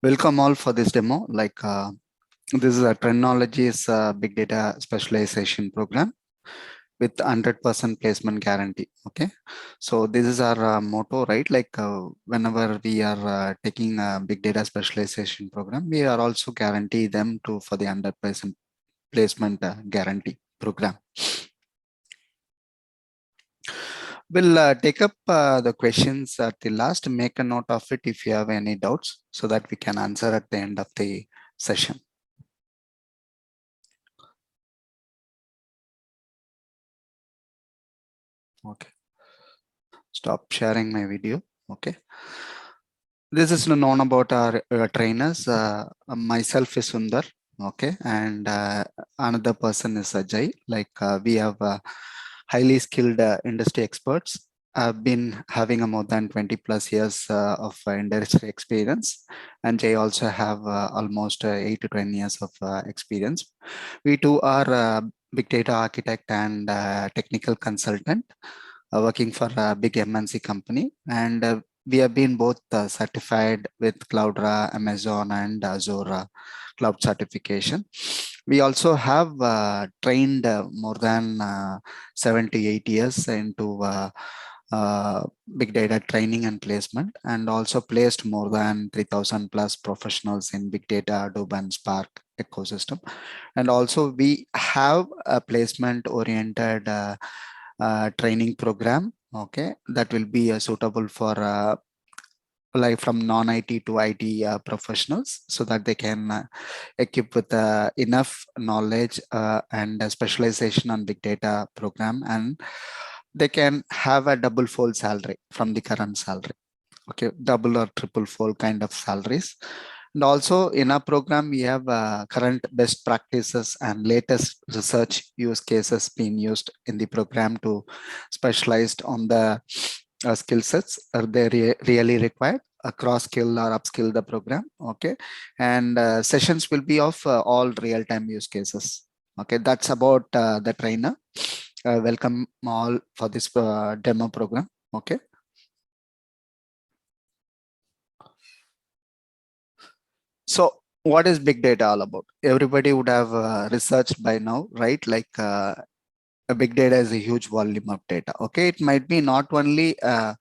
Welcome all for this demo. This is a Trendnologies big data specialization program with 100% placement guarantee. Okay, so this is our motto, right? Whenever we are taking a big data specialization program, we are also guarantee them to for the 100% placement guarantee program. We'll take up the questions at the last. Make a note of it if you have any doubts so that we can answer at the end of the session. Okay, stop sharing my video. Okay, this is known about our trainers. Myself is Sundar. Okay, and another person is Ajay. We have highly skilled industry experts. I've been having a more than 20 plus years of industry experience, and Jay also have almost 8 to 10 years of experience. We too are big data architect and technical consultant working for a big MNC company, and we have been both certified with Cloudera, Amazon, and Azure cloud certification. We also have trained more than 7 to 8 years into big data training and placement, and also placed more than 3,000 plus professionals in big data, Adobe and Spark ecosystem. And also we have a placement oriented training program, okay, that will be suitable for like from non-IT to IT professionals, so that they can equip with enough knowledge and specialization on big data program, and they can have a double fold salary from the current salary. Okay, double or triple fold kind of salaries. And also in our program, we have current best practices and latest research use cases being used in the program to specialized on the skill sets are they really required across skill or upskill the program. Okay, and sessions will be of all real-time use cases. Okay, that's about the trainer. Welcome all for this demo program. Okay. So what is big data all about? Everybody would have researched by now, right? A big data is a huge volume of data. Okay, it might be not only a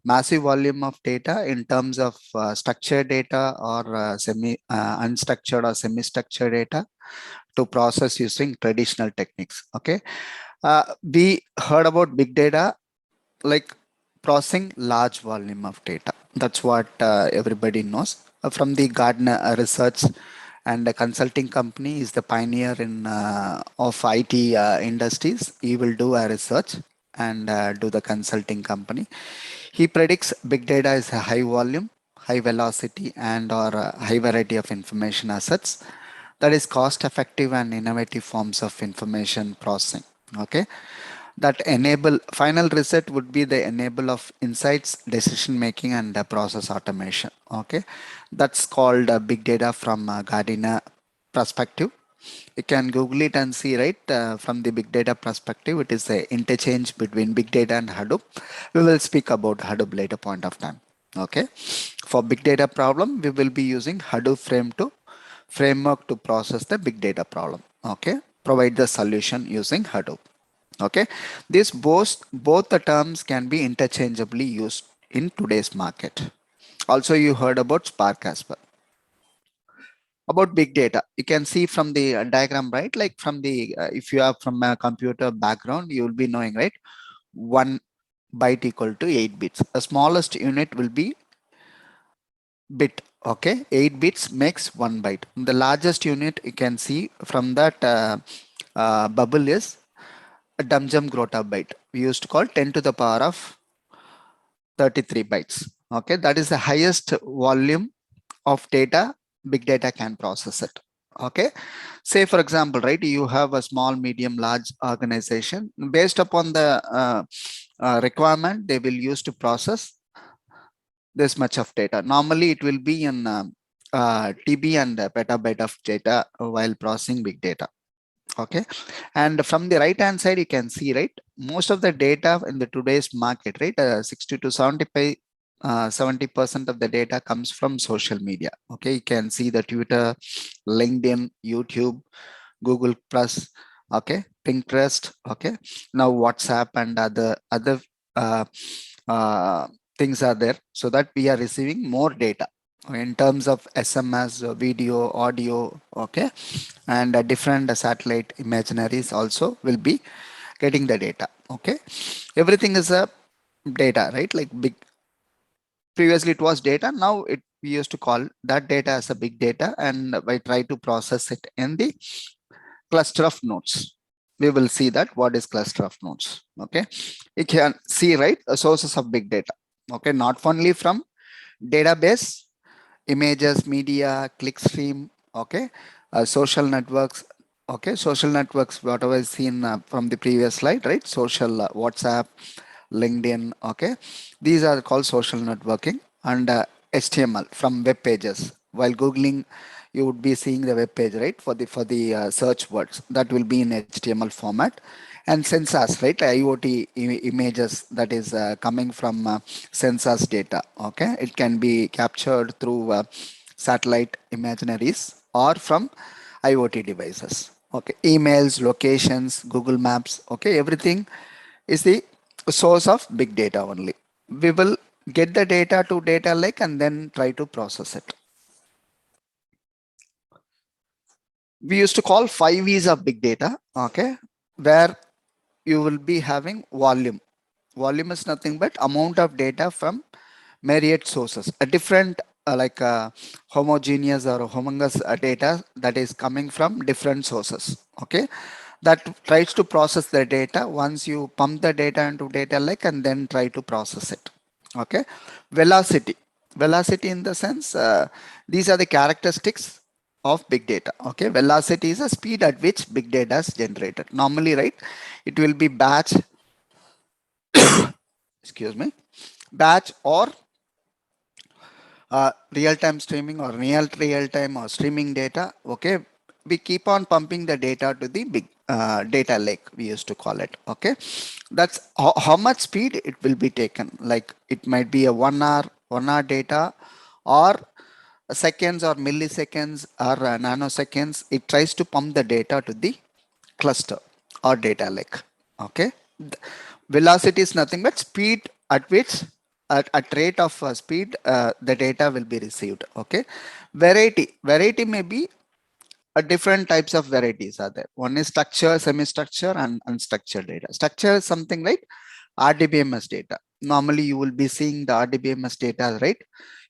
massive volume of data in terms of structured data or unstructured or semi-structured data to process using traditional techniques. Okay, we heard about big data like processing large volume of data. That's what everybody knows. From the Gartner research and a consulting company is the pioneer in of IT industries. He will do a research and do the consulting company. He predicts big data is a high volume, high velocity, and or high variety of information assets that is cost effective and innovative forms of information processing. Okay, that enable final result would be the enable of insights, decision making, and process automation. Okay, that's called big data from Gardiner perspective. You can Google it and see, right? From the big data perspective, it is the interchange between big data and Hadoop. We will speak about Hadoop later point of time. Okay, for big data problem, we will be using Hadoop framework to process the big data problem. Okay, provide the solution using Hadoop. Okay, these both the terms can be interchangeably used in today's market. Also, you heard about Spark as well. About big data, you can see from the diagram, right? Like from the if you are from a computer background, you will be knowing, right? 1 byte equal to 8 bits. The smallest unit will be bit. Okay, 8 bits makes 1 byte. The largest unit you can see from that bubble is a 𝗕𝗰𝗄𝗏 we used to call 10 to the power of 33 bytes. Okay, that is the highest volume of data big data can process it. Okay, say for example, right, you have a small, medium, large organization. Based upon the requirement, they will use to process this much of data. Normally it will be in TB and petabyte of data while processing big data. Okay, and from the right hand side you can see, right, most of the data in the today's market, right, 60 to 75 70% of the data comes from social media. Okay, you can see the Twitter, LinkedIn, YouTube, Google Plus, okay, Pinterest, okay. Now WhatsApp and other uh, uh, things are there, so that we are receiving more data in terms of SMS, video, audio, okay, and different satellite imaginaries also will be getting the data. Okay, everything is a data, right? Like big, previously it was data, now it we used to call that data as a big data, and we try to process it in the cluster of nodes. We will see that what is cluster of nodes. Okay, you can see, right, sources of big data. Okay, not only from database, images, media, clickstream, okay, social networks. Okay, social networks, whatever is seen from the previous slide, right? Social, WhatsApp, LinkedIn, okay, these are called social networking. And HTML from web pages. While googling, you would be seeing the web page, right, for the search words that will be in HTML format. And sensors, right, IoT images that is coming from sensors data. Okay, it can be captured through satellite imaginaries or from IoT devices. Okay, emails, locations, Google Maps, okay, everything is the source of big data only. We will get the data to data lake and then try to process it. We used to call 5 V's of big data, okay, where you will be having volume. Volume is nothing but amount of data from myriad sources, a different homogeneous or homogeneous data that is coming from different sources. Okay, that tries to process the data. Once you pump the data into data lake and then try to process it. Okay, velocity. Velocity in the sense, these are the characteristics of big data. Okay, velocity is the speed at which big data is generated. Normally, right, it will be batch, excuse me, batch or real-time streaming or near real-time or streaming data. Okay, we keep on pumping the data to the big data lake, we used to call it. Okay, that's how much speed it will be taken. Like it might be a 1 hour data, or seconds or milliseconds or nanoseconds. It tries to pump the data to the cluster or data lake. Okay, velocity is nothing but speed at which, at rate of speed, the data will be received. Okay, variety may be different types of varieties are there. One is structure, semi-structure, and unstructured data. Structure is something like RDBMS data. Normally you will be seeing the RDBMS data, right?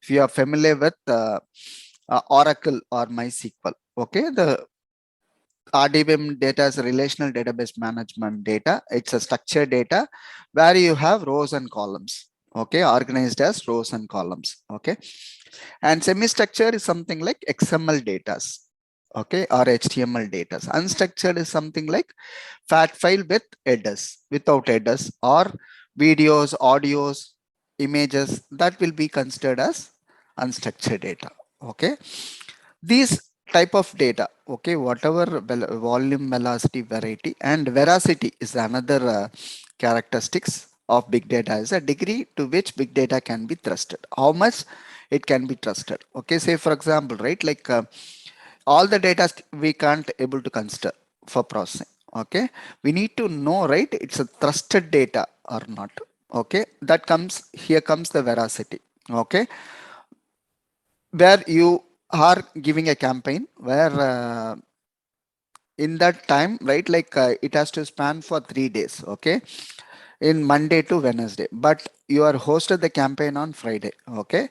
If you are familiar with Oracle or MySQL, okay, the RDBM data is a relational database management data. It's a structured data where you have rows and columns, okay, organized as rows and columns. Okay, and semi-structure is something like XML data, okay, or HTML data. Unstructured is something like fat file with headers, without headers, or videos, audios, images, that will be considered as unstructured data. Okay, these type of data, okay, whatever volume, velocity, variety, and veracity is another characteristics of big data, is a degree to which big data can be trusted, how much it can be trusted. Okay, say for example, right, like all the data we can't able to consider for processing. Okay, we need to know, right, it's a trusted data or not. Okay, that comes, here comes the veracity. Okay, where you are giving a campaign where in that time, right, like it has to span for 3 days. Okay, in Monday to Wednesday, but you are hosted the campaign on Friday. Okay,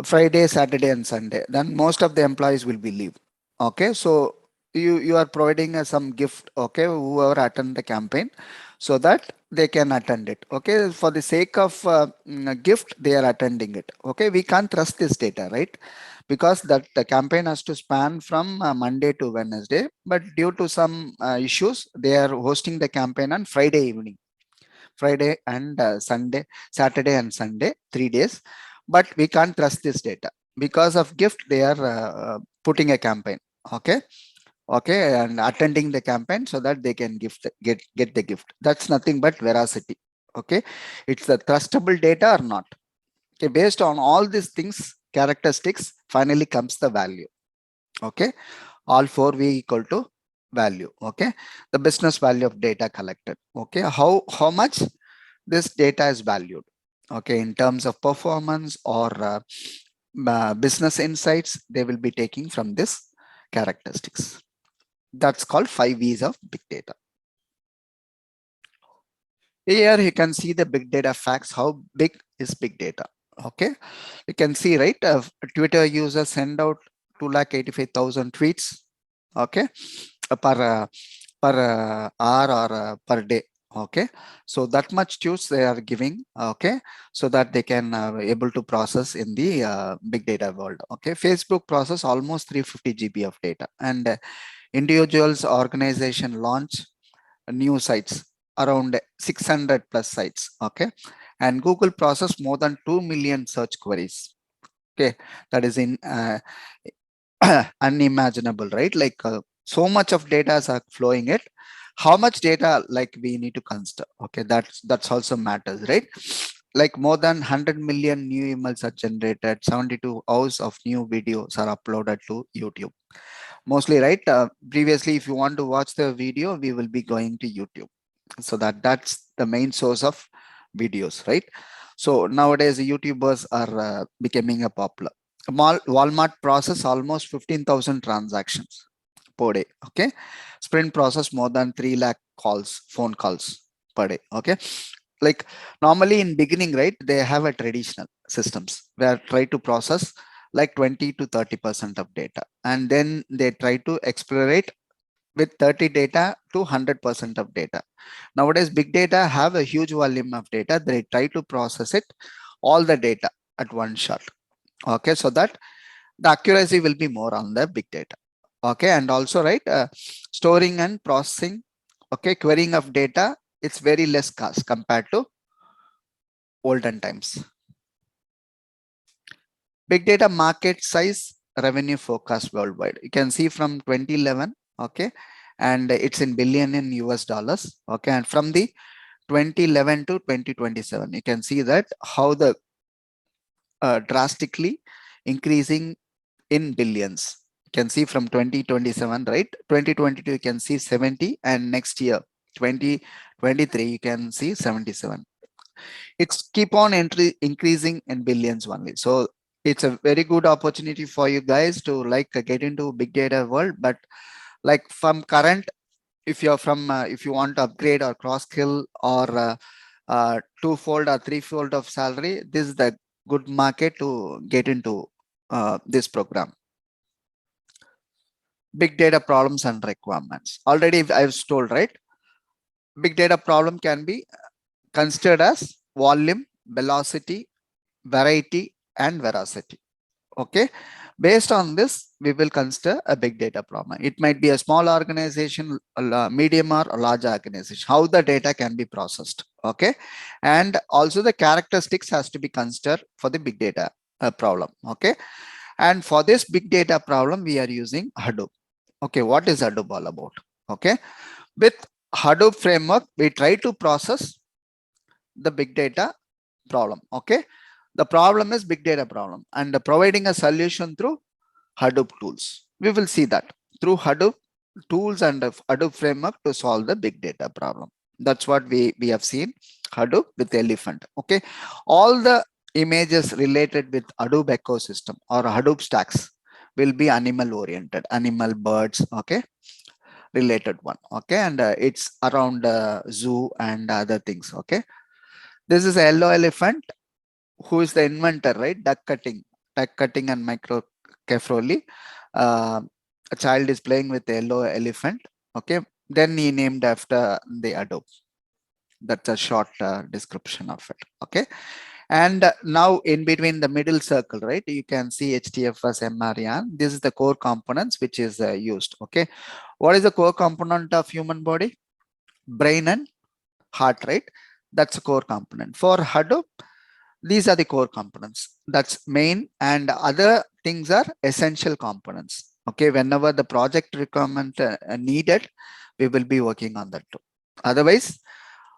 Friday, Saturday, and Sunday, then most of the employees will be leave. Okay, so you are providing some gift, okay, whoever attend the campaign, so that they can attend it. Okay, for the sake of gift, they are attending it. Okay, we can't trust this data, right? Because that the campaign has to span from Monday to Wednesday, but due to some issues, they are hosting the campaign on Friday evening. Friday and Sunday, Saturday and Sunday, 3 days. But we can't trust this data because of gift. They are putting a campaign. Okay, okay, and attending the campaign so that they can get the gift. That's nothing but veracity. Okay, it's the trustable data or not. Okay, based on all these things, characteristics, finally comes the value. Okay, all 4V equal to value. Okay, the business value of data collected. Okay, how much this data is valued. Okay, in terms of performance or business insights, they will be taking from this characteristics. That's called 5Vs of big data. Here you can see the big data facts. How big is big data? Okay, you can see, right? Twitter users send out 285,000 tweets. Okay, per hour or per day. Okay, so that much tweets they are giving. Okay, so that they can able to process in the big data world. Okay, Facebook process almost 350 GB of data, and individuals organization launch new sites around 600 plus sites. Okay, and Google process more than 2 million search queries. Okay, that is in unimaginable, right? Like so much of data are flowing it. How much data like we need to consider? Okay, that's also matters, right? Like more than 100 million new emails are generated, 72 hours of new videos are uploaded to YouTube. Mostly, right? Previously, if you want to watch the video, we will be going to YouTube. So that's the main source of videos, right? So nowadays, YouTubers are becoming a popular. Walmart process almost 15,000 transactions per day. Okay, Sprint process more than 3 lakh calls, phone calls per day. Okay, like normally in beginning, right, they have a traditional systems where try to process like 20 to 30% of data, and then they try to explorate with 30 data to 100% of data. Nowadays big data have a huge volume of data. They try to process it all the data at one shot. Okay, so that the accuracy will be more on the big data. Okay, and also, right, storing and processing, okay, querying of data, it's very less cost compared to olden times. Big data market size, revenue forecast worldwide. You can see from 2011, okay, and it's in billion in US dollars. Okay, and from the 2011 to 2027, you can see that how the drastically increasing in billions. You can see from 2027, right? 2022 you can see 70, and next year 2023 you can see 77. It's keep on increasing in billions only. So it's a very good opportunity for you guys to like get into big data world. But like from current, if you're from if you want to upgrade or cross skill or twofold or threefold of salary, this is the good market to get into this program. Big data problems and requirements. Already I've told, right? Big data problem can be considered as volume, velocity, variety, and veracity. Okay, based on this, we will consider a big data problem. It might be a small organization, a medium or a large organization, how the data can be processed. Okay, and also the characteristics has to be considered for the big data problem. Okay, and for this big data problem, we are using Hadoop. Okay, what is Hadoop all about? Okay, with Hadoop framework, we try to process the big data problem. Okay, the problem is big data problem, and providing a solution through Hadoop tools. We will see that through Hadoop tools and Hadoop framework to solve the big data problem. That's what we have seen Hadoop with elephant. Okay, all the images related with Hadoop ecosystem or Hadoop stacks will be animal oriented, animal, birds. Okay, related one. Okay, and it's around zoo and other things. Okay, this is a yellow elephant. Who is the inventor, right? Duck cutting and microcephaly. A child is playing with the yellow elephant. Okay, then he named after the Hadoop. That's a short description of it. Okay, and now in between the middle circle, right, you can see HDFS, mRNA. This is the core components which is used. Okay, what is the core component of human body? Brain and heart, right? That's a core component. For Hadoop, these are the core components. That's main, and other things are essential components. Okay, whenever the project requirement needed, we will be working on that too. Otherwise,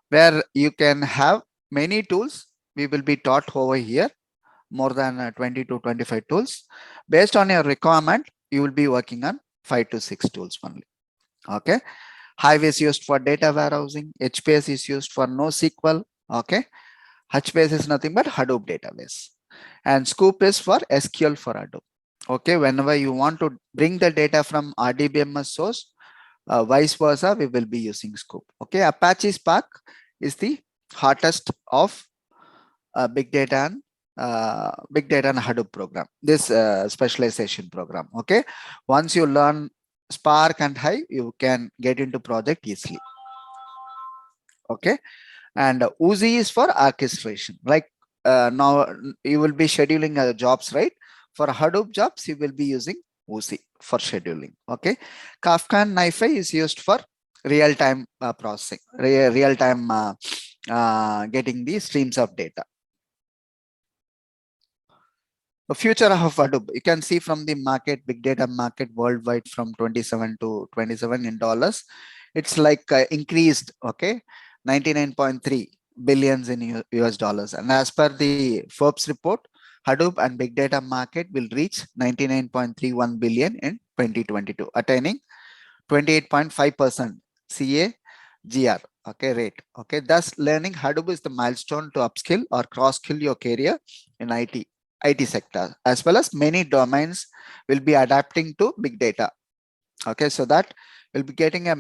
where you can have many tools, we will be taught over here. more than 20 to 25 tools. Based on your requirement, you will be working on 5 to 6 tools only. Okay. Hive is used for data warehousing. HBase is used for NoSQL. Okay. HBase is nothing but Hadoop database. And Scoop is for SQL for Hadoop. Okay. Whenever you want to bring the data from RDBMS source, vice versa, we will be using Scoop. Okay. Apache Spark is the hottest of big data and Hadoop program, this specialization program. Okay. Once you learn Spark and Hive, you can get into project easily. Okay. And 𝗕𝗓𝗏 is for orchestration. Like now you will be scheduling jobs, right? For Hadoop jobs, you will be using 𝗕𝗓𝗏 for scheduling. Okay. Kafka and NiFi is used for real-time processing, real-time getting the streams of data. The future of Hadoop, you can see from the market, big data market worldwide from 27 to 27 in dollars. It's like increased, okay, 99.3 billions in US dollars. And as per the Forbes report, Hadoop and big data market will reach 99.31 billion in 2022, attaining 28.5% CAGR, okay, rate. Okay, thus learning Hadoop is the milestone to upskill or cross-skill your career in IT sector, as well as many domains will be adapting to big data. Okay, so that we'll be getting a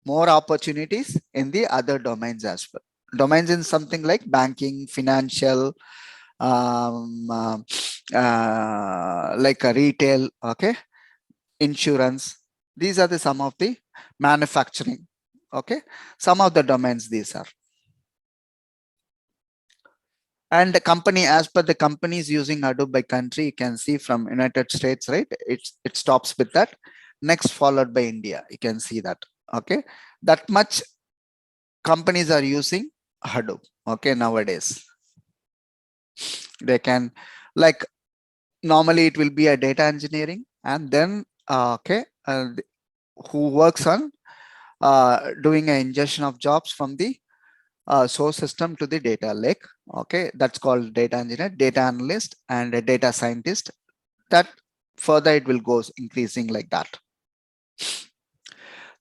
more opportunities in the other domains as well. Domains in something like banking, financial, like a retail, okay, insurance. These are the some of the manufacturing. Okay, some of the domains these are. And the company, as per the companies using Hadoop by country, you can see from United States, right? It stops with that. Next followed by India. You can see that. Okay, that much companies are using Hadoop. Okay, nowadays they can, like, normally it will be a data engineering, and then okay, who works on doing an ingestion of jobs from the source system to the data lake. Okay, that's called data engineer, data analyst, and a data scientist. That further it will go increasing like that.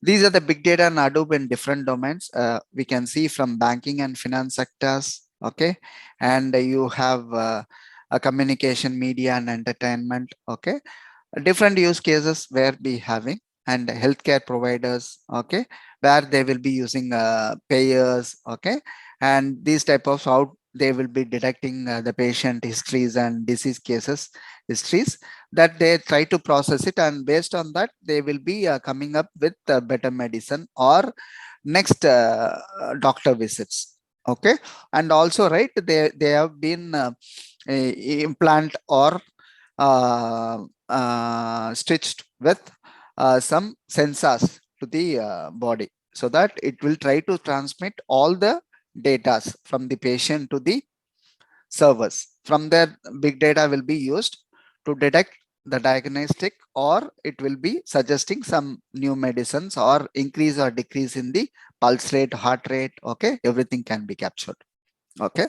These are the big data and Hadoop in different domains. We can see from banking and finance sectors. Okay, and you have a communication, media, and entertainment. Okay, different use cases where we having, and healthcare providers, okay, where they will be using payers, okay, and these type of how they will be detecting the patient histories and disease cases histories, that they try to process it, and based on that they will be coming up with better medicine or next doctor visits. Okay, and also, right, they have been implant or stitched with some sensors to the body, so that it will try to transmit all the data from the patient to the servers. From there, big data will be used to detect the diagnostic, or it will be suggesting some new medicines or increase or decrease in the pulse rate, heart rate. Okay, everything can be captured. Okay,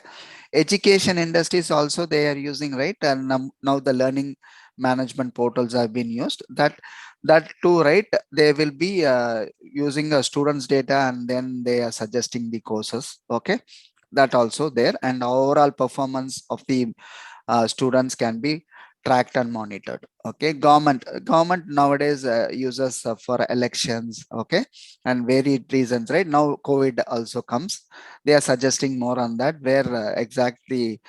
education industries also they are using, right, and now the learning management portals have been used, that too, right, they will be using a students data, and then they are suggesting the courses. Okay, that also there, and overall performance of the students can be tracked and monitored. Okay, government nowadays uses for elections, okay, and varied reasons, right? Now COVID also comes, they are suggesting more on that, where exactly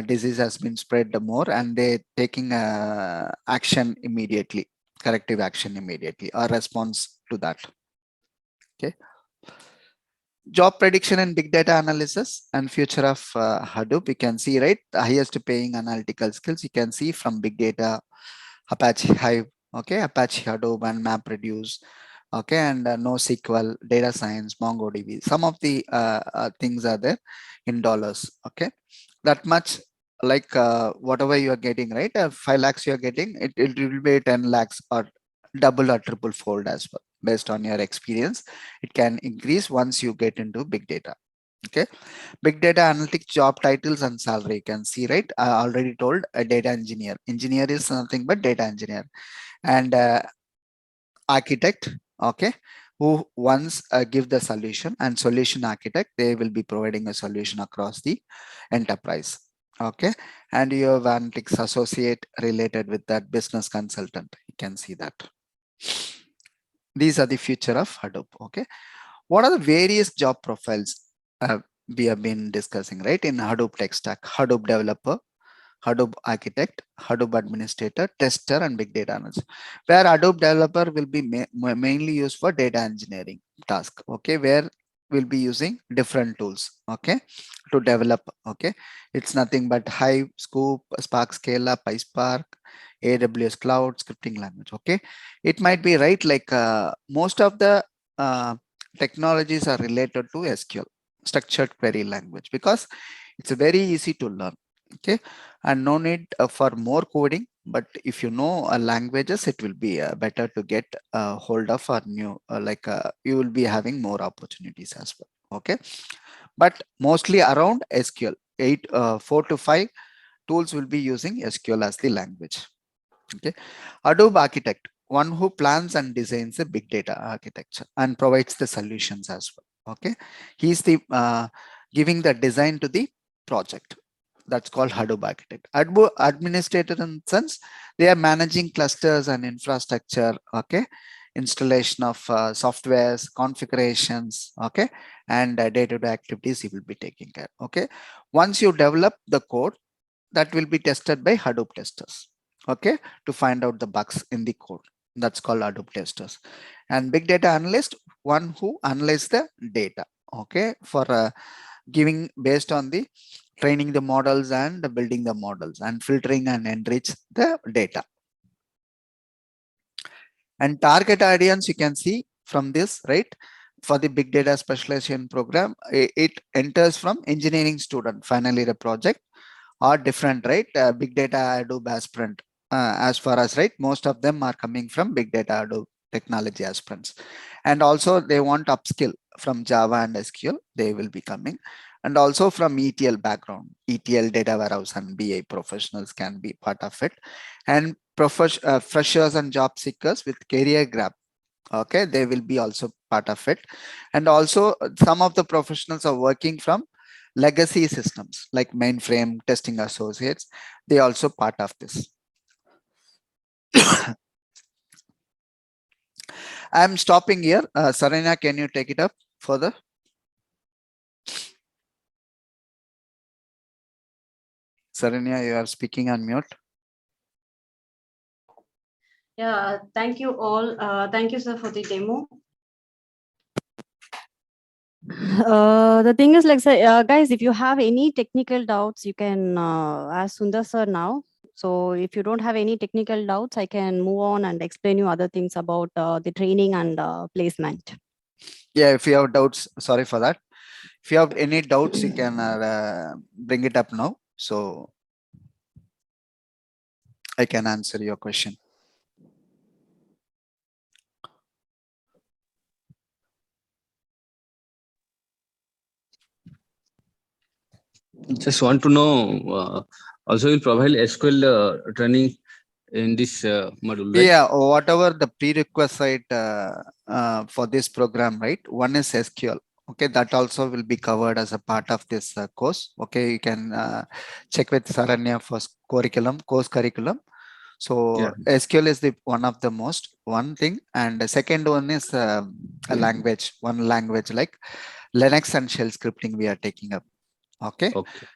disease has been spread more, and they taking action immediately, corrective action immediately, or response to that. Okay, job prediction and big data analysis and future of Hadoop. You can see, right, the highest paying analytical skills you can see from big data, Apache Hive, okay, Apache Hadoop and MapReduce, okay, and NoSQL, data science, MongoDB. Some of the things are there in dollars. Okay, that much, like whatever you are getting, right, 5 lakhs you are getting, it will be 10 lakhs or double or triple fold as well. Based on your experience, it can increase once you get into big data. Okay, big data analytics job titles and salary. You can see, right? I already told a data engineer. Engineer is nothing but data engineer, and architect. Okay, who once give the solution, and solution architect, they will be providing a solution across the enterprise. Okay, and you have analytics associate related with that business consultant. You can see that. These are the future of Hadoop. Okay, what are the various job profiles we have been discussing, right? In Hadoop tech stack: Hadoop developer, Hadoop architect, Hadoop administrator, tester, and big data analyst. Where Hadoop developer will be mainly used for data engineering task. Okay, where we'll be using different tools. Okay, to develop. Okay, it's nothing but Hive, Scoop, Spark, Scala, PySpark, AWS Cloud, scripting language. Okay, it might be right. Like most of the technologies are related to SQL, structured query language, because it's very easy to learn. Okay, and no need for more coding, but if you know languages, it will be better to get hold of a new you will be having more opportunities as well. Okay, but mostly around SQL, 4 to 5 tools will be using SQL as the language. Okay, Hadoop architect, one who plans and designs a big data architecture and provides the solutions as well. Okay, he's the giving the design to the project. That's called Hadoop architect. Administrator, in sense, they are managing clusters and infrastructure. Okay, installation of softwares, configurations. Okay, and day-to-day activities he will be taking care. Okay, once you develop the code, that will be tested by Hadoop testers. Okay, to find out the bugs in the code. That's called Hadoop testers. And big data analyst, one who analyze the data. Okay, for giving based on the training the models and building the models and filtering and enrich the data. And target audience, you can see from this, right? For the big data specialization program, it enters from engineering student, finally the project, are different, right? Big data Hadoop aspirant, as far as, right, most of them are coming from big data Hadoop technology aspirants, and also they want upskill from Java and SQL, they will be coming, and also from ETL background, ETL data warehouse and BI professionals can be part of it, and freshers and job seekers with career grab. Okay, they will be also part of it, and also some of the professionals are working from legacy systems like mainframe, testing associates, they also part of this. I'm stopping here. Saranya, can you take it up further? Saranya, you are speaking on mute. Yeah, thank you all. Thank you, sir, for the demo. The thing is, like, guys, if you have any technical doubts, you can ask Sundar sir now. So if you don't have any technical doubts, I can move on and explain you other things about the training and placement. Yeah, if you have doubts, sorry for that. If you have any doubts, you can bring it up now, so I can answer your question. Just want to know, also you'll provide SQL training in this module, right? Yeah, whatever the prerequisite for this program, right? One is SQL. Okay, that also will be covered as a part of this course. Okay, you can check with Saranya for course curriculum. So Yeah. SQL is the one of the one thing, and the second one is a language. One language like Linux and shell scripting we are taking up. Okay,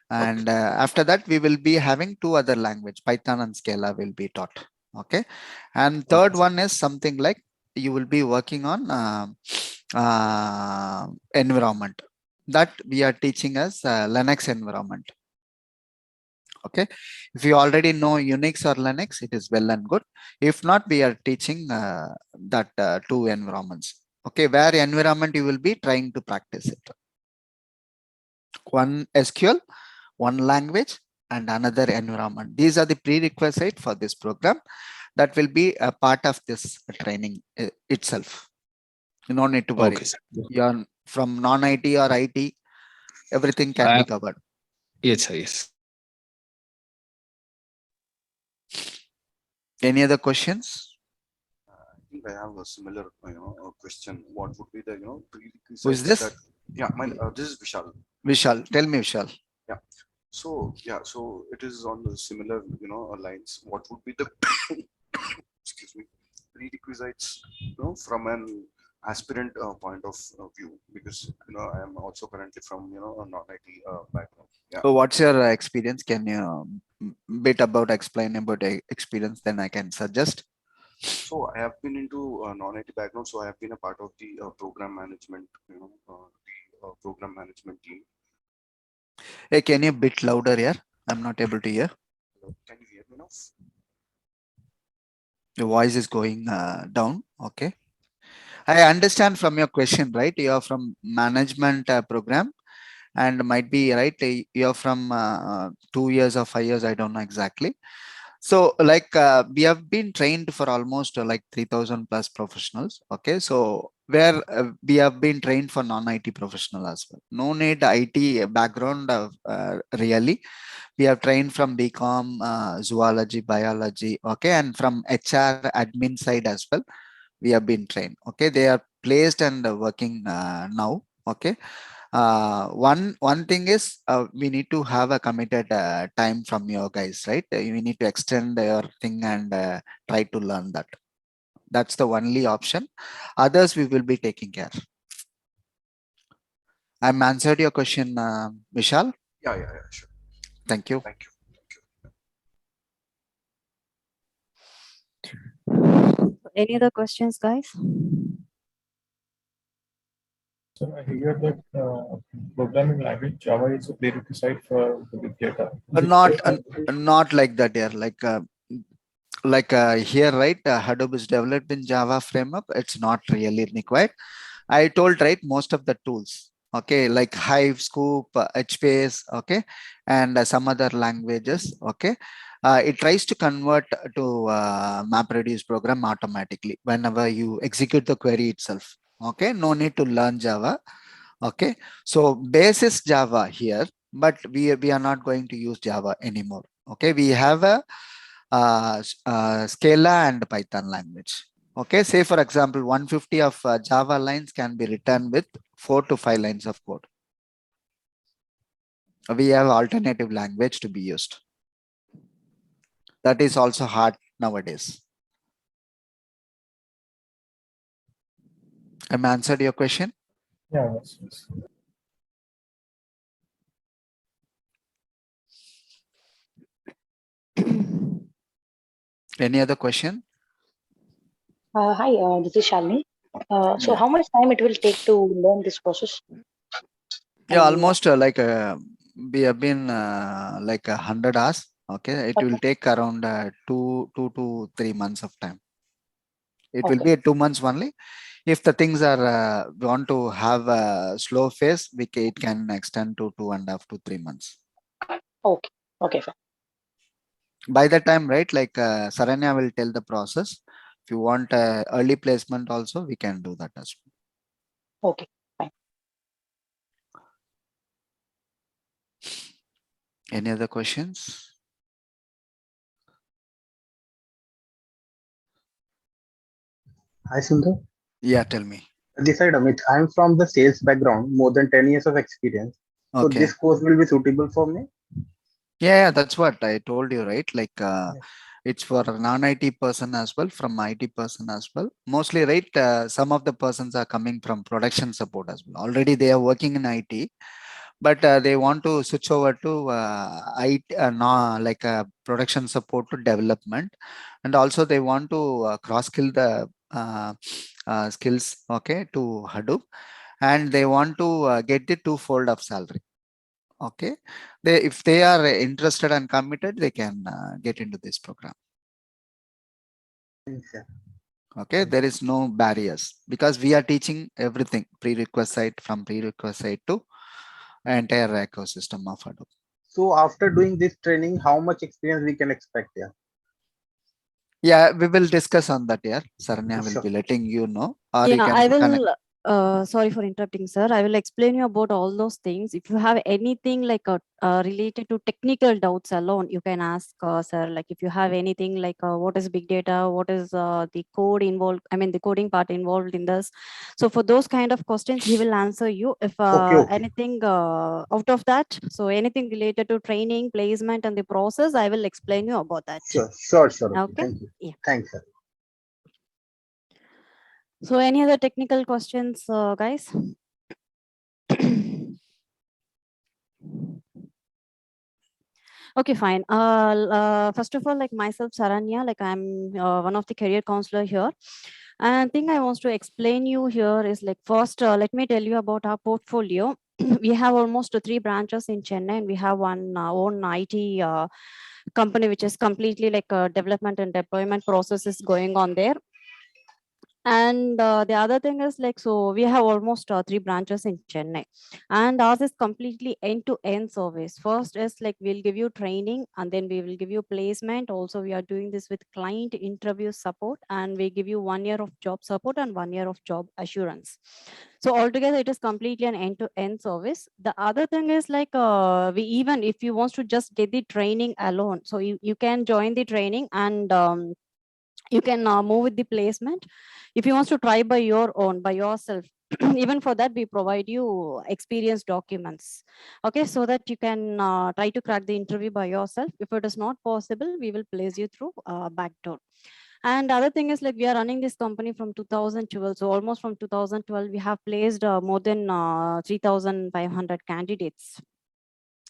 and after that we will be having two other language, Python and Scala will be taught. Okay, and third one is something like you will be working on environment that we are teaching as Linux environment. Okay, if you already know Unix or Linux, it is well and good. If not, we are teaching that two environments. Okay, where environment you will be trying to practice it. One SQL, one language, and another environment. These are the prerequisite for this program that will be a part of this training itself. You don't need to worry. Okay, You're from non-IT or IT, Everything can be covered. Yes, sir. Yes. Any other questions? I think I have a similar, question. What would be the, prerequisites Who is this? that? Yeah, this is Vishal. Vishal, tell me, Vishal. So it is on the similar, lines. What would be the excuse me, prerequisites, from an aspirant point of view? Because I am also currently from a non-IT background. Yeah. So what's your experience? Can you bit about explain about experience? Then I can suggest. So I have been into a non-IT background. So I have been a part of the program management, program management team. Hey, can you bit louder here? I'm not able to hear. Can you hear me now? Your voice is going down. Okay. I understand from your question, right? You are from management program and might be right. You're from 2 years or 5 years. I don't know exactly. So like we have been trained for almost like 3,000 plus professionals. Okay. So where we have been trained for non-IT professional as well. No need IT background really. We have trained from BCom, zoology, biology. Okay. And from HR admin side as well. We have been trained. Okay. They are placed and working now. Okay. One thing is we need to have a committed time from your guys, right? You need to extend your thing and try to learn that. That's the only option. Others we will be taking care. I'm answered your question, Vishal. Yeah, sure. Thank you. Thank you. Any other questions, guys? So I hear that programming language Java is a prerequisite for the big data. Not like that here. Like here, right? Hadoop is developed in Java framework. It's not really required. I told, right, most of the tools, okay, like Hive, Scoop, HBase, okay, and some other languages, okay. It tries to convert to MapReduce program automatically whenever you execute the query itself. Okay, no need to learn Java. Okay, so base is Java here, but we are not going to use Java anymore. Okay, we have a Scala and Python language. Okay, say for example, 150 of Java lines can be written with 4 to 5 lines of code. We have alternative language to be used. That is also hard nowadays. Am I answered your question? Yeah, yes. Any other question? Hi, this is Shalini. So Yeah. how much time it will take to learn this process? Yeah, almost we have been like 100 hours. Okay, it will take around 2 to 3 months of time. It will be 2 months only. If the things are want to have a slow phase, it can extend to 2.5 to 3 months. Okay, fine. By the time, right, like Saranya will tell the process. If you want early placement also, we can do that as well. Okay, fine. Any other questions? Hi, Sundar. Yeah, tell me. This side, Amit. I'm from the sales background, more than 10 years of experience. So Okay. this course will be suitable for me? Yeah, that's what I told you, right? Like it's for a non-IT person as well, from IT person as well. Mostly, right? Some of the persons are coming from production support as well. Already they are working in IT, but they want to switch over to IT, like production support to development, and also they want to cross-skill the skills, okay, to Hadoop, and they want to get the twofold of salary. Okay, if they are interested and committed, they can get into this program. Okay, there is no barriers because we are teaching everything prerequisite from prerequisite to entire ecosystem of Hadoop. So after doing this training, how much experience we can expect here? Yeah, we will discuss on that here. Saranya will Sure. be letting you know. Or Yeah, you can I will. connect. Sorry for interrupting, sir. I will explain you about all those things. If you have anything like related to technical doubts alone, you can ask, sir. Like if you have anything like what is big data, what is the code involved, I mean the coding part involved in this. So for those kind of questions, he will answer you. If Okay. anything out of that, so anything related to training, placement, and the process, I will explain you about that. Sure. Okay. Okay. Thank you. Yeah. Thanks, sir. So any other technical questions, guys? Okay, fine. First of all, like myself, Saranya, like I'm one of the career counselor here. And thing I want to explain you here is like first, let me tell you about our portfolio. We have almost 3 branches in Chennai, and we have one own IT company which is completely like development and deployment processes going on there. And the other thing is like, so we have almost 3 branches in Chennai, and ours is completely end-to-end service. First is like we'll give you training, and then we will give you placement. Also, we are doing this with client interview support, and we give you 1 year of job support and 1 year of job assurance. So altogether, it is completely an end-to-end service. The other thing is like we even if you want to just get the training alone, so you can join the training and you can move with the placement. If you want to try by your own, by yourself, even for that we provide you experience documents, okay, so that you can try to crack the interview by yourself. If it is not possible, we will place you through backdoor. And other thing is like we are running this company from 2012, so almost from 2012 we have placed more than 3,500 candidates.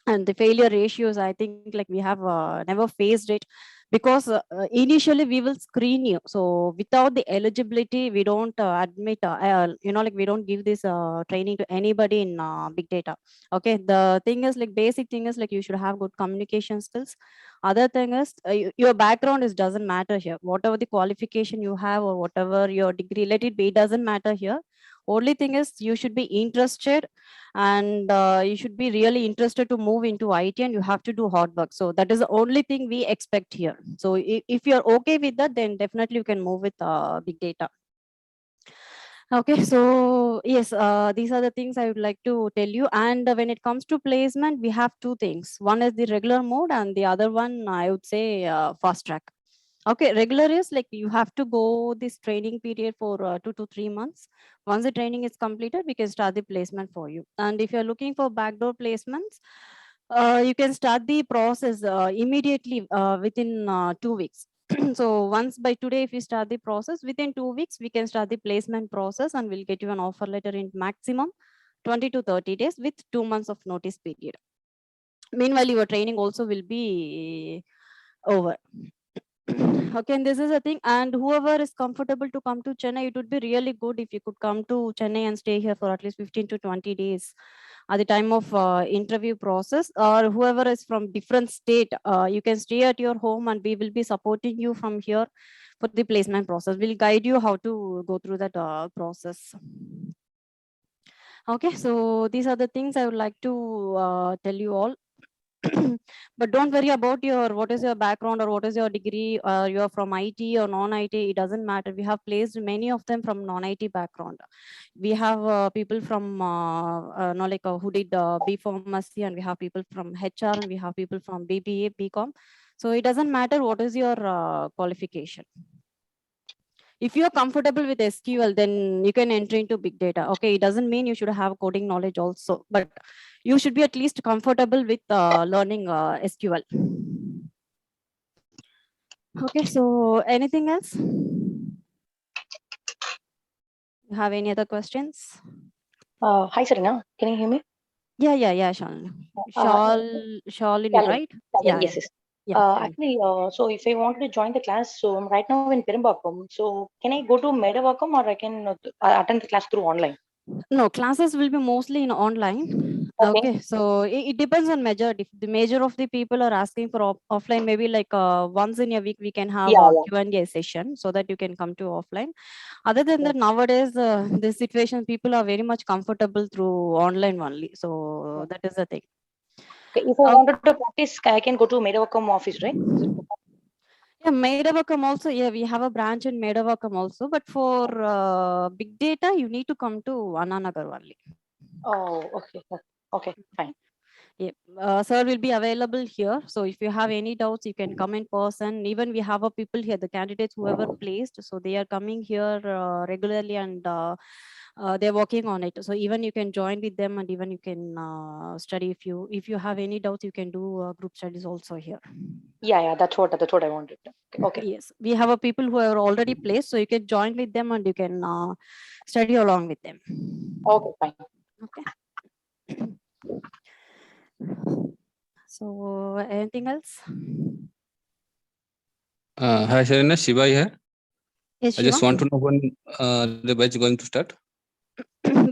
And the failure ratios, I think like we have never faced it, because initially we will screen you. So without the eligibility, we don't admit like we don't give this training to anybody in big data. Okay, the thing is like basic thing is like you should have good communication skills. Other thing is your background is doesn't matter here. Whatever the qualification you have or whatever your degree, let it be, it doesn't matter here. Only thing is you should be interested, and you should be really interested to move into IT, and you have to do hard work. So that is the only thing we expect here. So if you're okay with that, then definitely you can move with big data. Okay, so yes, these are the things I would like to tell you. And when it comes to placement, we have 2 things. One is the regular mode, and the other one I would say fast track. Okay, regular is like you have to go this training period for 2 to 3 months. Once the training is completed, we can start the placement for you. And if you're looking for backdoor placements, you can start the process immediately within 2 weeks. So once by today, if you start the process, within 2 weeks, we can start the placement process, and we'll get you an offer letter in maximum 20 to 30 days with 2 months of notice period. Meanwhile, your training also will be over. Okay, and this is a thing. And whoever is comfortable to come to Chennai, it would be really good if you could come to Chennai and stay here for at least 15 to 20 days at the time of interview process. Or whoever is from different state, you can stay at your home, and we will be supporting you from here for the placement process. We'll guide you how to go through that process. Okay, so these are the things I would like to tell you all. But don't worry about your what is your background or what is your degree, you're from IT or non-IT, it doesn't matter. We have placed many of them from non-IT background. We have people from who did B Pharmacy, and we have people from HR, and we have people from BBA, BCom. So it doesn't matter what is your qualification. If you're comfortable with SQL, then you can enter into big data. Okay, it doesn't mean you should have coding knowledge also, but you should be at least comfortable with learning SQL. Okay, so anything else? You have any other questions? Hi, Serena. Can you hear me? Yeah, Shalini. Shalini, Shalini. right? Shalini, yes. Yeah. Actually, so if I wanted to join the class, so I'm right now in Perumbakam. So can I go to Medavakkam, or I can attend the class through online? No, classes will be mostly in online. Okay, so it depends on major. If the major of the people are asking for offline, maybe like once in a week we can have a Q&A session, so that you can come to offline. Other than that, nowadays this situation, people are very much comfortable through online only. So that is the thing. Okay, if I wanted to practice, I can go to Medavakkam office, right? Yeah, 𝗕𝗶𝗴 also. Yeah, we have a branch in 𝗕𝗶𝗴 also. But for big data, you need to come to Anna Nagar only. Oh, okay. Okay, fine. Yeah, sir will be available here. So if you have any doubts, you can come in person. Even we have a people here, the candidates whoever placed. So they are coming here regularly and they're working on it. So even you can join with them and even you can study. If you have any doubts, you can do group studies also here. Yeah, that's what I wanted. Okay. Yes, we have a people who are already placed. So you can join with them and you can study along with them. Okay, fine. Okay. So anything else? Hi, Sharina, Shiva here. Yes, I just Shiva. want to know when the batch is going to start.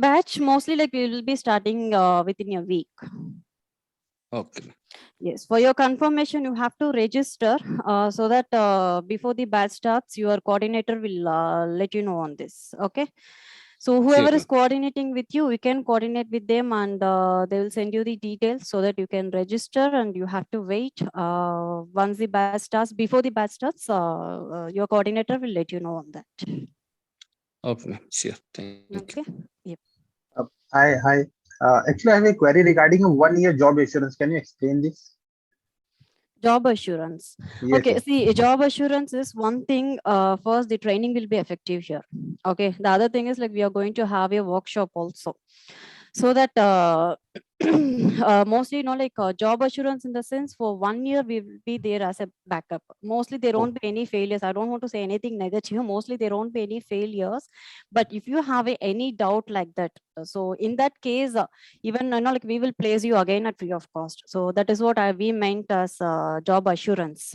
Batch mostly like we will be starting within a week. Okay. Yes, for your confirmation, you have to register so that before the batch starts, your coordinator will let you know on this. Okay. So whoever is coordinating with you, we can coordinate with them and they will send you the details so that you can register and you have to wait. Once the batch starts, before the batch starts, your coordinator will let you know on that. Okay, sure. Thank you. Okay. Yep. Hi. Actually, I have a query regarding a 1-year job assurance. Can you explain this? Job assurance. Yes, Okay, sir. see, job assurance is one thing. First, the training will be effective here. Okay, the other thing is like we are going to have a workshop also, so that mostly, like job assurance in the sense for 1 year we will be there as a backup. Mostly there won't be any failures. I don't want to say anything negative. Mostly there won't be any failures. But if you have any doubt like that, so in that case, even like we will place you again at free of cost. So that is what we meant as job assurance.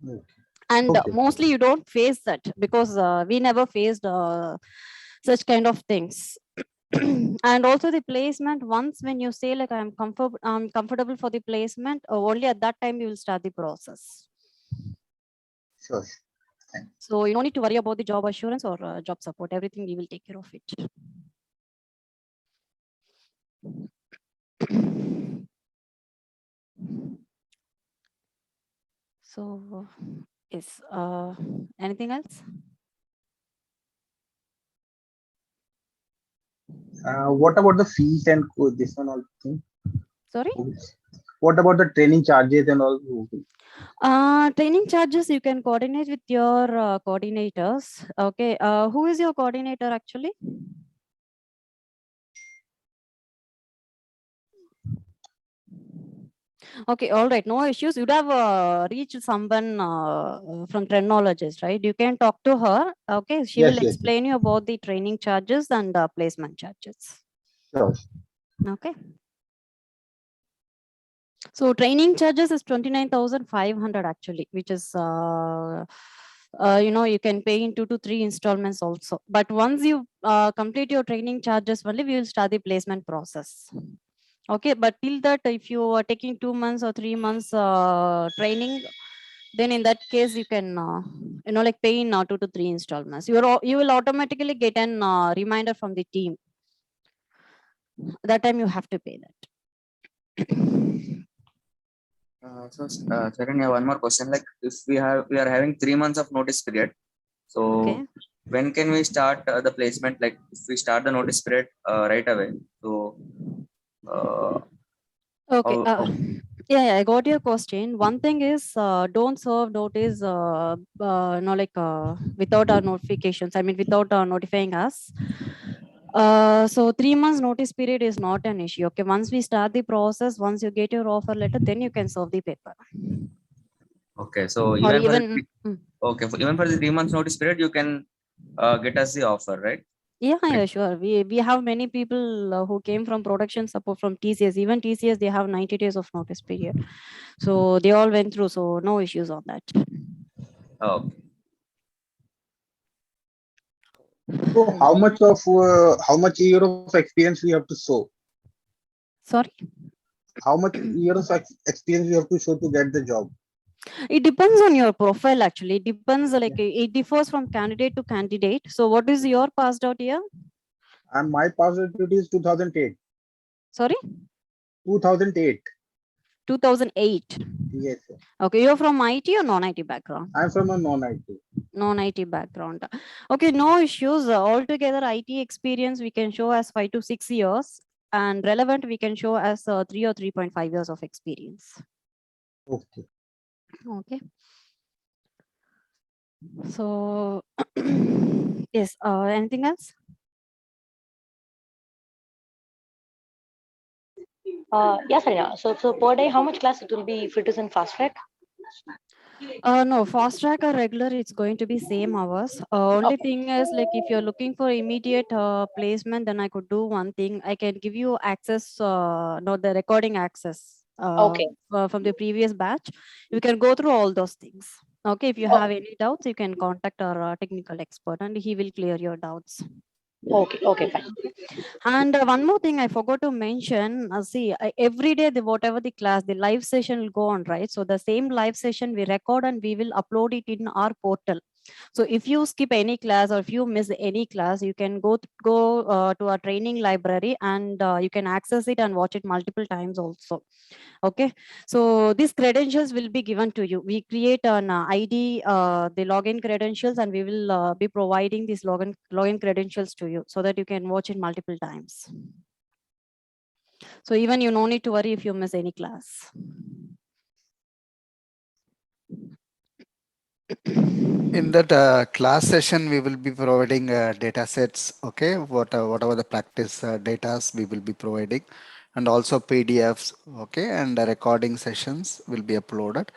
Okay. And Okay. mostly you don't face that because we never faced such kind of things. And also the placement, once when you say like I'm comfortable for the placement, only at that time you will start the process. Sure. Thanks. So you don't need to worry about the job assurance or job support. Everything we will take care of it. So yes, anything else? What about the fees and this one all thing? Sorry? What about the training charges and all? Training charges you can coordinate with your coordinators. Okay, who is your coordinator actually? Okay, all right, no issues. You'd have reached someone from Trendnologies, right? You can talk to her. Okay, she will explain you about the training charges and placement charges. Sure. Okay. So training charges is 29,500 actually, which is you can pay in 2 to 3 installments also. But once you complete your training charges, only we will start the placement process. Okay, but till that, if you are taking 2 months or 3 months training, then in that case you can like pay in 2 to 3 installments. You will automatically get an reminder from the team. That time you have to pay that. Second, one more question. Like if we are having 3 months of notice period, so when can we start the placement? Like if we start the notice period right away, so okay. Yeah, I got your question. One thing is don't serve notice without our notifications. I mean, without notifying us. So 3 months notice period is not an issue. Okay, once we start the process, once you get your offer letter, then you can serve the paper. okay, so even for the 3 months notice period, you can get us the offer, right? Yeah, sure. We have many people who came from production support from TCS. Even TCS, they have 90 days of notice period. So they all went through. So no issues on that. Okay. So how much year of experience we have to show? Sorry? How much years of experience you have to show to get the job? It depends on your profile actually. It depends, like it differs from candidate to candidate. So what is your passed out year? And my passed out is 2008. Sorry? 2008. 2008. Yes, sir. Okay, you're from IT or non-IT background? I'm from a non-IT. Non-IT background. Okay, no issues. Altogether, IT experience we can show as 5 to 6 years, and relevant we can show as 3 or 3.5 years of experience. Okay. Okay. So, yes. Anything else? Yes, Sarina. So per day, how much class it will be if it is in fast track? No, fast track or regular, it's going to be same hours. Only Okay. thing is, like, if you're looking for immediate placement, then I could do one thing. I can give you access, not the recording access Okay. from the previous batch. You can go through all those things. Okay, if you Oh. have any doubts, you can contact our technical expert and he will clear your doubts. Okay. Okay. Fine. And one more thing I forgot to mention, see, every day, whatever the class, the live session will go on, right? So the same live session we record and we will upload it in our portal. So if you skip any class or if you miss any class, you can go to our training library and you can access it and watch it multiple times also. Okay, so these credentials will be given to you. We create an ID, the login credentials, and we will be providing these login credentials to you so that you can watch it multiple times. So even you no need to worry if you miss any class. In that class session, we will be providing data sets, okay, whatever the practice data we will be providing, and also PDFs, okay, and the recording sessions will be uploaded,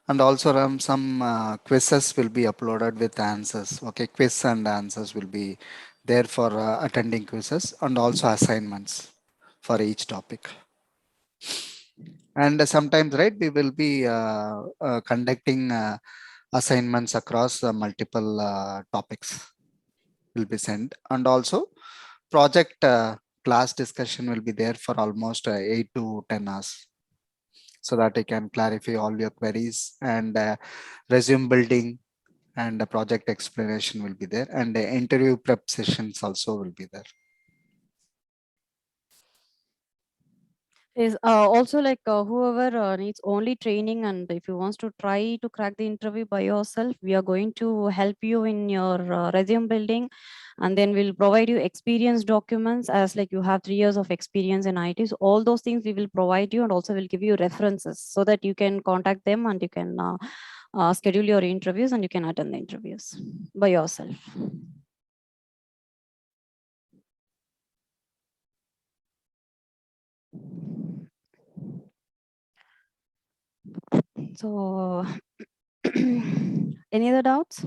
and also some quizzes will be uploaded with answers, okay, quiz and answers will be there for attending quizzes, and also assignments for each topic. And sometimes, right, we will be conducting assignments across multiple topics will be sent, and also project class discussion will be there for almost 8 to 10 hours, so that you can clarify all your queries, and resume building and the project explanation will be there, and the interview prep sessions also will be there. Is also like whoever needs only training, and if you wants to try to crack the interview by yourself, we are going to help you in your resume building, and then we'll provide you experience documents as like you have 3 years of experience in IT. So all those things we will provide you, and also will give you references so that you can contact them and you can schedule your interviews and you can attend the interviews by yourself. So any other doubts?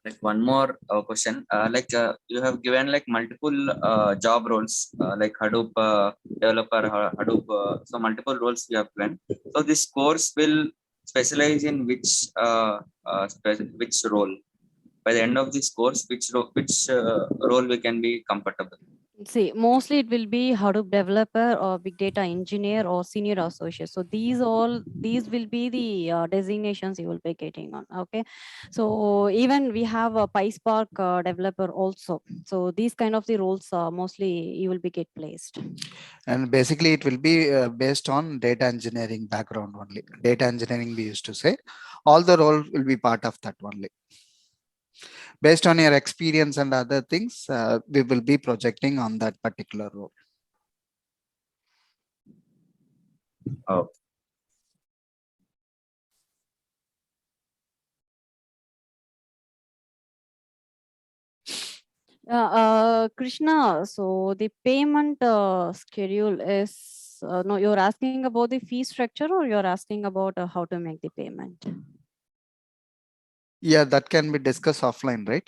Like one more question. You have given like multiple job roles, like Hadoop developer, Hadoop. So multiple roles you have given. So this course will specialize in which role? By the end of this course, which role we can be comfortable? See, mostly it will be Hadoop developer or big data engineer or senior associate. So these will be the designations you will be getting on. Okay, so even we have a PySpark developer also. So these kind of the roles mostly you will be get placed. And basically it will be based on data engineering background only. Data engineering, we used to say, all the role will be part of that only. Based on your experience and other things, we will be projecting on that particular role. Oh. Krishna, so the payment schedule is, no, you're asking about the fee structure or you're asking about how to make the payment? Yeah, that can be discussed offline, right?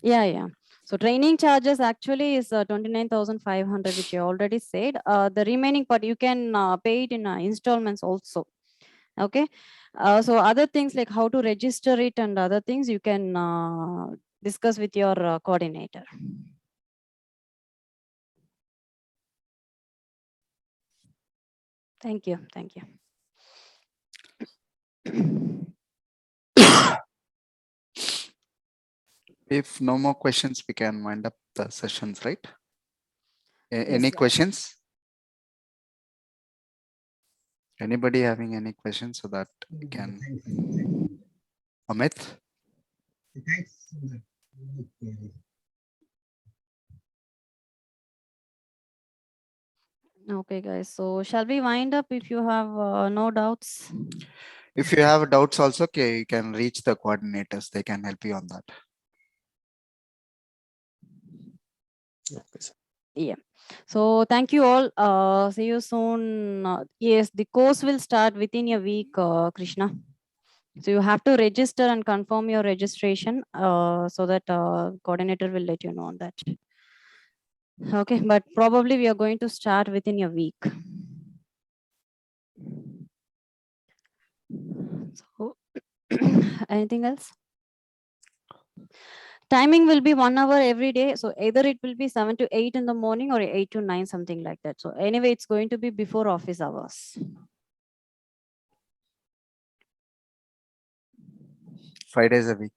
Yeah. So training charges actually is 29,500, which you already said. The remaining part you can pay it in installments also. Okay. So other things like how to register it and other things you can discuss with your coordinator. Thank you. If no more questions, we can wind up the sessions, right? Any Yes. questions? Anybody having any questions so that we can? Amit? Thanks. Okay, guys. So shall we wind up if you have no doubts? If you have doubts also, okay, you can reach the coordinators. They can help you on that. Okay, sir. Yeah. So thank you all. See you soon. Yes, the course will start within a week, Krishna. So you have to register and confirm your registration so that coordinator will let you know on that. Okay, but probably we are going to start within a week. So anything else? Timing will be 1 hour every day. So either it will be 7 to 8 in the morning or 8 to 9, something like that. So anyway, it's going to be before office hours. 5 days a week.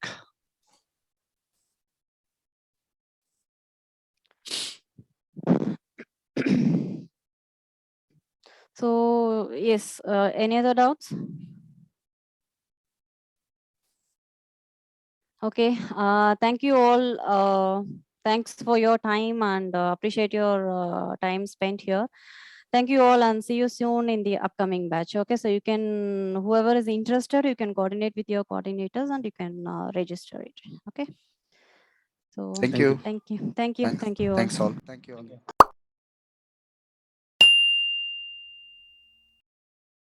So yes, any other doubts? Okay, thank you all. Thanks for your time and appreciate your time spent here. Thank you all and see you soon in the upcoming batch. Okay, so you can, whoever is interested, you can coordinate with your coordinators and you can register it. Okay. So Thank you. thank you. Thank you. Thank you all. Thanks all. Thank you all.